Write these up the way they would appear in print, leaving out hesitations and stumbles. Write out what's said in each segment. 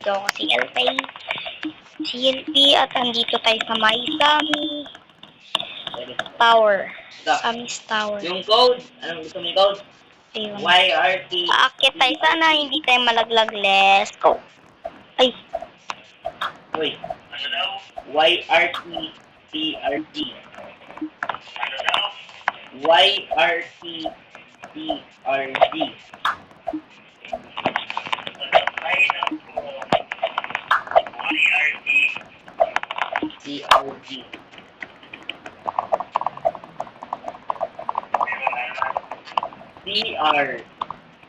nandito ako CLP at andito tayo sa may Sami Tower. Sami's Tower. Yung code, anong gusto mong code? Ayun. YRT. Aakit tayo sana, hindi tayo malaglag. Let's go. Ay, Wait. Ano daw? YRT TRT. Ano daw? YRT TRT. TRT. TR.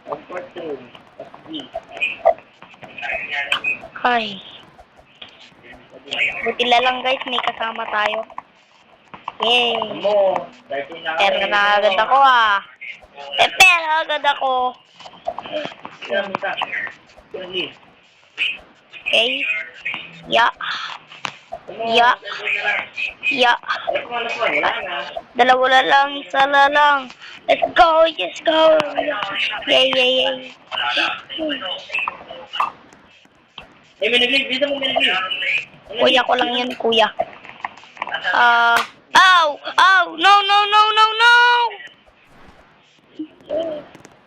Comfort room. D. hi. Buti na lang guys, may kasama tayo. Yay! Mo. 13 na Pero na agad ako ah. Pero agad ako. Okay. Ya. Ya. Ya. Dalawa na lang, isa na lang. Let's go, let's go. Yay, yay, yay. Eh, may nag-leave. Bisa mo may nag-leave. Kuya ko lang yun, kuya. Ow! Ow! No, no, no, no, no!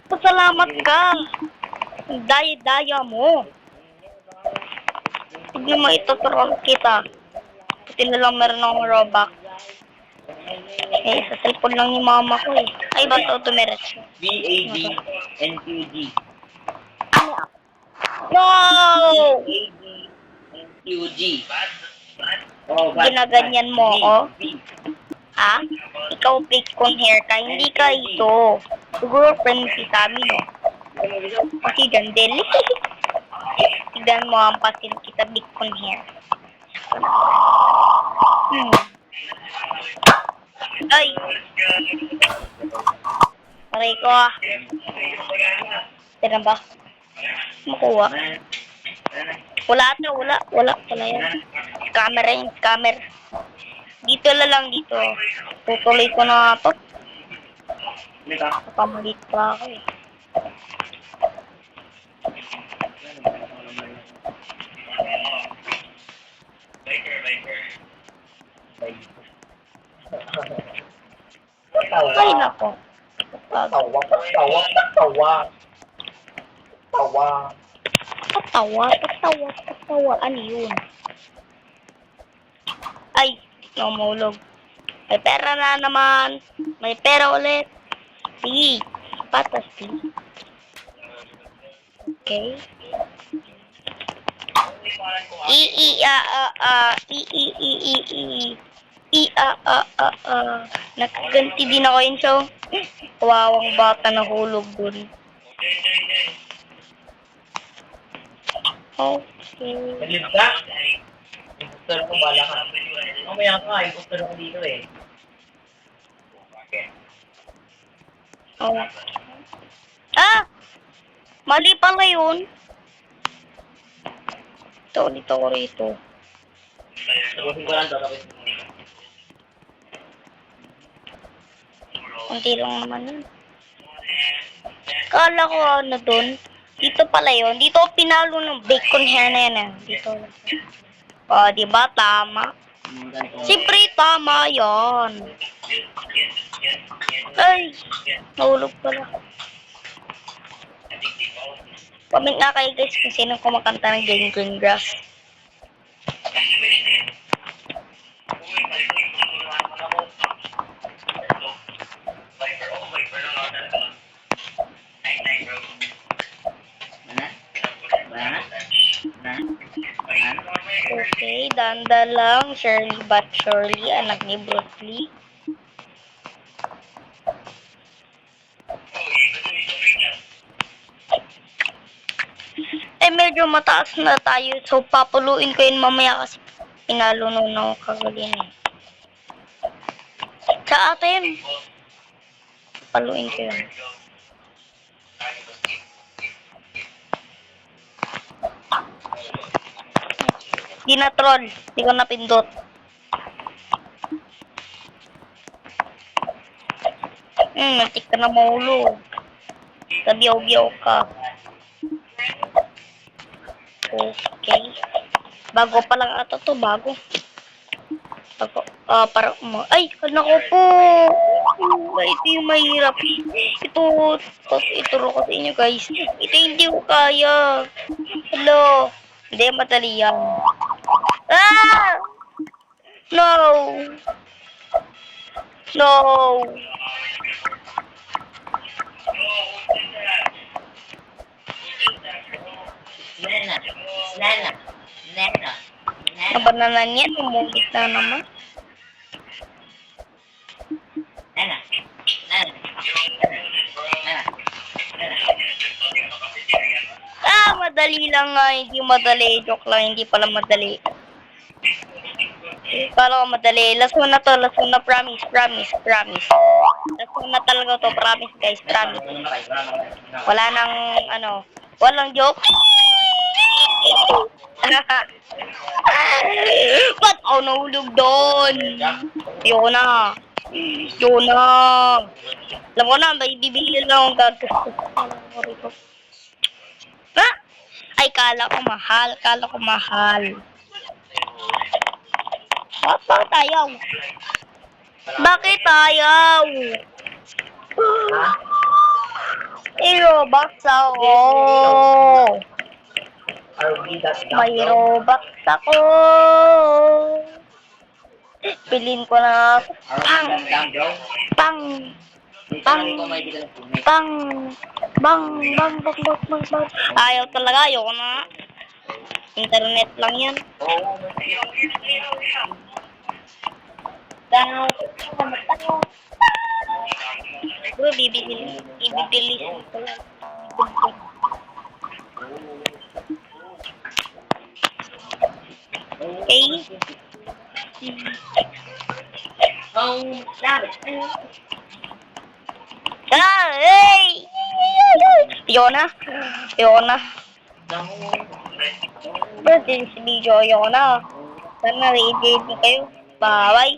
Pasalamat ka. Daya-daya mo. Hindi mo ituturuan kita. Buti na lang meron akong robak. Eh, sa cellphone lang ni mama ko eh. Ay, basta automerits. BAB NQG. No! BAB NQG. Oh, Ginaganyan mo ako? Ha? Ikaw fake kong hair ka, hindi ka ito. Siguro friend si Sammy, no? Kasi Jandel. Tignan mo ang pasin kita, big kong hair. Ay! Aray ko ah. Tira ba? Makuha. Wala ata, wala. Wala yan. Scammer yan, scammer. Dito lang, dito. Tutuloy ko na ito. Nakamulit pa ako eh. Ay, nako. Patawa. Ano yun? Ay, namulog. May pera na naman. May pera ulit. Sige. Patas, sige. Okay. Nakaganti din ako yun, so. Kawawang bata na hulog dun. Okay. Nag-leave ka? Impostor ko, bala ka. Mamaya ka, impostor ko dito eh. Oh. Ah! Mali pala yun. Ito, dito ko rito. Sagutin ko lang daw, tapos Kunti lang naman yun. Kala ko ano dun. Dito pala yun. Dito pinalo ng bacon hair na yan eh. Dito. O, diba? Tama. Siyempre, tama yan. Ay! Nahulog pala. Comment na kayo guys kung sino kumakanta ng Green Grass. Okay, danda lang. Shirley but surely, anak ni Bruce Lee. Eh, medyo mataas na tayo. So, papuluin ko yun mamaya kasi pinalo nung kagaling eh. Sa atin. Paluin ko yun. Di na troll. Di ko napindot. Mantik ka na mahulog. Sabiyaw-biyaw ka. Okay. Bago pa lang ata to, bago. Bago. Parang ay, nako po. Ito yung mahirap. Ituro ko sa inyo guys. Ito hindi ko kaya. Hello. Hindi, madali yan. Ah! No! No! Nana. Nana. Nana. Nabananan yan, umulit na naman. Nana. Nana. Nana. Madali lang nga, hindi madali. Joke lang, hindi pala madali. Kala ko madali. Last one na to, promise. Last one na talaga to, promise guys, promise. Wala nang, walang joke. Ba't ako nahulog doon? Ayoko na. Alam ko na, may bibili lang akong gagastos. Ay, kala ko mahal. Bakit ayaw? Robux ako. May Robux ako. Pilin ko na. Bang. Ayaw talaga, ayoko na. Internet lang yan. Bro, ibibili ko lang. Okay? Hey! Ayoko na. Bro, din si video, ayoko na. Sana na-engage mo kayo. Bye-bye.